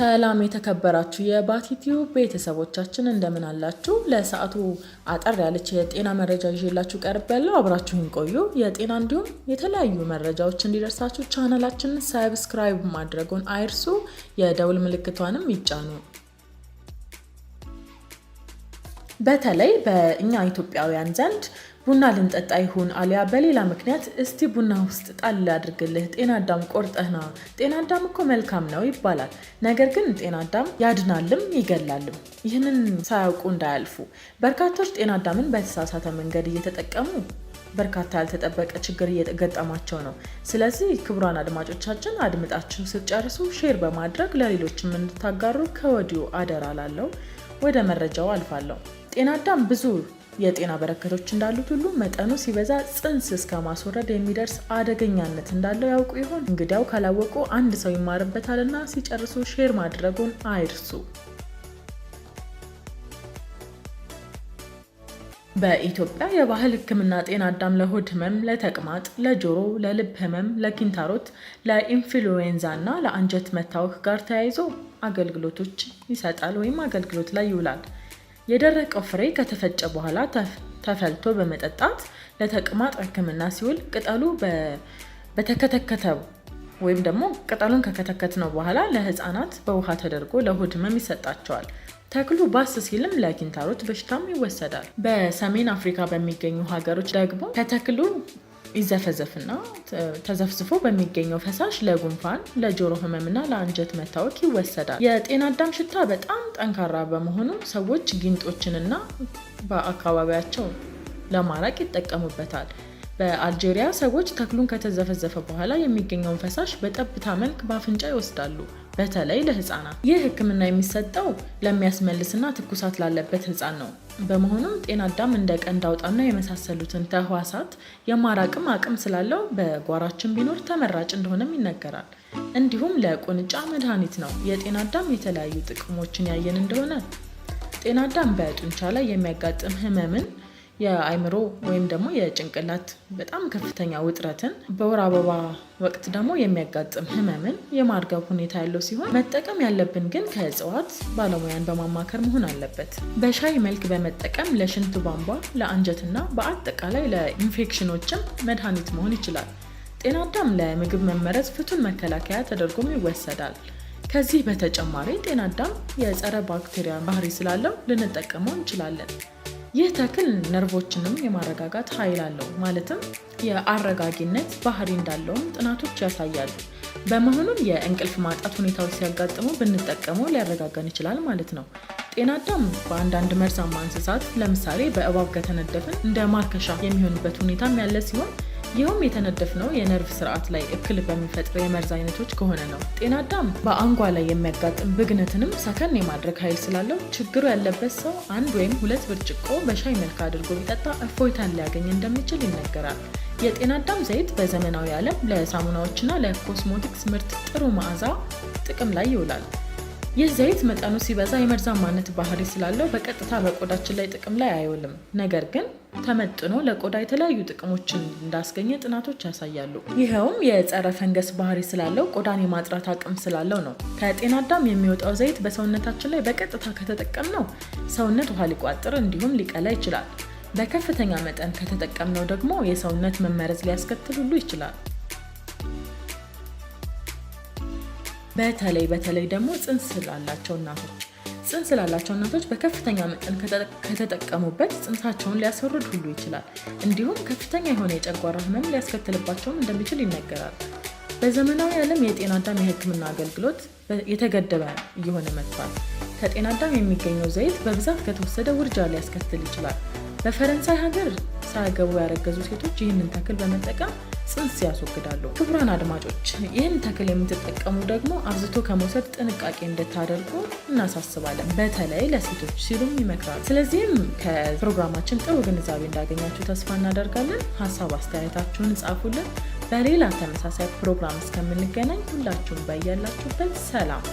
ሰላም የተከበራችሁ የባቲቲው ቤተሰቦቻችን እንደምን አላችሁ? ለሰዓቱ አጠር ያለች የጤና መረጃ ይዤላችሁ ቀርቤያለሁ። አብራችሁን ቆዩ። የጤና እንዲሁም የተለያዩ መረጃዎች እንዲደርሳችሁ ቻናላችንን ሰብስክራይብ ማድረጉን አይርሱ፣ የደውል ምልክቷንም ይጫኑ። በተለይ በእኛ ኢትዮጵያውያን ዘንድ ቡና ልንጠጣ ይሁን አሊያ በሌላ ምክንያት እስቲ ቡና ውስጥ ጣል አድርግልህ ጤና አዳም ቆርጠህና ጤና አዳም እኮ መልካም ነው ይባላል። ነገር ግን ጤና አዳም ያድናልም ይገላልም። ይህንን ሳያውቁ እንዳያልፉ። በርካቶች ጤና አዳምን በተሳሳተ መንገድ እየተጠቀሙ በርካታ ያልተጠበቀ ችግር እየገጠማቸው ነው። ስለዚህ ክቡራን አድማጮቻችን አድምጣችሁ ስትጨርሱ ሼር በማድረግ ለሌሎችም እንድታጋሩ ከወዲሁ አደራ ላለው። ወደ መረጃው አልፋለሁ። ጤና አዳም ብዙ የጤና በረከቶች እንዳሉት ሁሉ መጠኑ ሲበዛ ጽንስ እስከ ማስወረድ የሚደርስ አደገኛነት እንዳለው ያውቁ ይሆን? እንግዲያው ካላወቁ አንድ ሰው ይማርበታልና ሲጨርሱ ሼር ማድረጉን አይርሱ። በኢትዮጵያ የባህል ሕክምና ጤና አዳም ለሆድ ህመም፣ ለተቅማጥ፣ ለጆሮ፣ ለልብ ህመም፣ ለኪንታሮት፣ ለኢንፍሉዌንዛ እና ለአንጀት መታወክ ጋር ተያይዞ አገልግሎቶች ይሰጣል ወይም አገልግሎት ላይ ይውላል። የደረቀው ፍሬ ከተፈጨ በኋላ ተፈልቶ በመጠጣት ለተቅማጥ ህክምና ሲውል ቅጠሉ በተከተከተው ወይም ደግሞ ቅጠሉን ከከተከትነው በኋላ ለህፃናት በውሃ ተደርጎ ለሆድ ህመም ይሰጣቸዋል። ተክሉ ባስ ሲልም ለኪንታሮት በሽታም ይወሰዳል። በሰሜን አፍሪካ በሚገኙ ሀገሮች ደግሞ ከተክሉ ይዘፈዘፍና ተዘፍዝፎ በሚገኘው ፈሳሽ ለጉንፋን፣ ለጆሮ ህመምና ለአንጀት መታወክ ይወሰዳል። የጤና አዳም ሽታ በጣም ጠንካራ በመሆኑ ሰዎች ጊንጦችንና በአካባቢያቸው ለማራቅ ይጠቀሙበታል። በአልጄሪያ ሰዎች ተክሉን ከተዘፈዘፈ በኋላ የሚገኘውን ፈሳሽ በጠብታ መልክ በአፍንጫ ይወስዳሉ፣ በተለይ ለህፃናት። ይህ ህክምና የሚሰጠው ለሚያስመልስና ትኩሳት ላለበት ህፃን ነው። በመሆኑም ጤና አዳም እንደ ቀንድ አውጣና የመሳሰሉትን ተህዋሳት የማራቅም አቅም ስላለው በጓሯችን ቢኖር ተመራጭ እንደሆነም ይነገራል። እንዲሁም ለቁንጫ መድኃኒት ነው። የጤና አዳም የተለያዩ ጥቅሞችን ያየን እንደሆነ ጤና አዳም በጡንቻ ላይ የሚያጋጥም ህመምን፣ የአይምሮ ወይም ደግሞ የጭንቅላት በጣም ከፍተኛ ውጥረትን፣ በወር አበባ ወቅት ደግሞ የሚያጋጥም ህመምን የማርገብ ሁኔታ ያለው ሲሆን መጠቀም ያለብን ግን ከእጽዋት ባለሙያን በማማከር መሆን አለበት። በሻይ መልክ በመጠቀም ለሽንት ቧንቧ፣ ለአንጀትና በአጠቃላይ ለኢንፌክሽኖችም መድኃኒት መሆን ይችላል። ጤና አዳም ለምግብ መመረዝ ፍቱን መከላከያ ተደርጎም ይወሰዳል። ከዚህ በተጨማሪ ጤና አዳም የጸረ ባክቴሪያ ባህሪ ስላለው ልንጠቀመው እንችላለን። ይህ ተክል ነርቮችንም የማረጋጋት ኃይል አለው፣ ማለትም የአረጋጊነት ባህሪ እንዳለውም ጥናቶች ያሳያሉ። በመሆኑም የእንቅልፍ ማጣት ሁኔታዎች ሲያጋጥሙ ብንጠቀመው ሊያረጋጋን ይችላል ማለት ነው። ጤና አዳም በአንዳንድ መርዛማ እንስሳት ለምሳሌ በእባብ ከተነደፍን እንደ ማርከሻ የሚሆንበት ሁኔታም ያለ ሲሆን ይህም የተነደፍነው የነርቭ ስርዓት ላይ እክል በሚፈጥር የመርዝ አይነቶች ከሆነ ነው። ጤና አዳም በአንጓ ላይ የሚያጋጥም ብግነትንም ሰከን የማድረግ ኃይል ስላለው ችግሩ ያለበት ሰው 1 ወይም 2 ብርጭቆ በሻይ መልክ አድርጎ ቢጠጣ እፎይታን ሊያገኝ እንደሚችል ይነገራል። የጤና አዳም ዘይት በዘመናዊ ዓለም ለሳሙናዎችና ለኮስሞቲክስ ምርት ጥሩ መዓዛ ጥቅም ላይ ይውላል። ይህ ዘይት መጠኑ ሲበዛ የመርዛማነት ባህሪ ስላለው በቀጥታ በቆዳችን ላይ ጥቅም ላይ አይውልም። ነገር ግን ተመጥኖ ለቆዳ የተለያዩ ጥቅሞችን እንዳስገኘ ጥናቶች ያሳያሉ። ይኸውም የጸረ ፈንገስ ባህሪ ስላለው ቆዳን የማጥራት አቅም ስላለው ነው። ከጤና አዳም የሚወጣው ዘይት በሰውነታችን ላይ በቀጥታ ከተጠቀምነው ሰውነት ውሃ ሊቋጥር እንዲሁም ሊቀላ ይችላል። በከፍተኛ መጠን ከተጠቀምነው ደግሞ የሰውነት መመረዝ ሊያስከትል ሁሉ ይችላል። በተለይ ደግሞ ጽንስ ላላቸው እናቶች በከፍተኛ መጠን ከተጠቀሙበት ጽንሳቸውን ሊያስወርድ ሁሉ ይችላል። እንዲሁም ከፍተኛ የሆነ የጨጓራ ህመም ሊያስከትልባቸውም እንደሚችል ይነገራል። በዘመናዊ ዓለም የጤና አዳም የህክምና አገልግሎት የተገደበ እየሆነ መጥቷል። ከጤና አዳም የሚገኘው ዘይት በብዛት ከተወሰደ ውርጃ ሊያስከትል ይችላል። በፈረንሳይ ሀገር ሳያገቡ ያረገዙ ሴቶች ይህንን ተክል በመጠቀም ጽንስ ያስወግዳሉ። ክቡራን አድማጮች ይህን ተክል የምትጠቀሙ ደግሞ አብዝቶ ከመውሰድ ጥንቃቄ እንድታደርጉ እናሳስባለን። በተለይ ለሴቶች ሲሉም ይመክራል። ስለዚህም ከፕሮግራማችን ጥሩ ግንዛቤ እንዳገኛችሁ ተስፋ እናደርጋለን። ሀሳብ አስተያየታችሁን ጻፉልን። በሌላ ተመሳሳይ ፕሮግራም እስከምንገናኝ ሁላችሁም በያላችሁበት ሰላም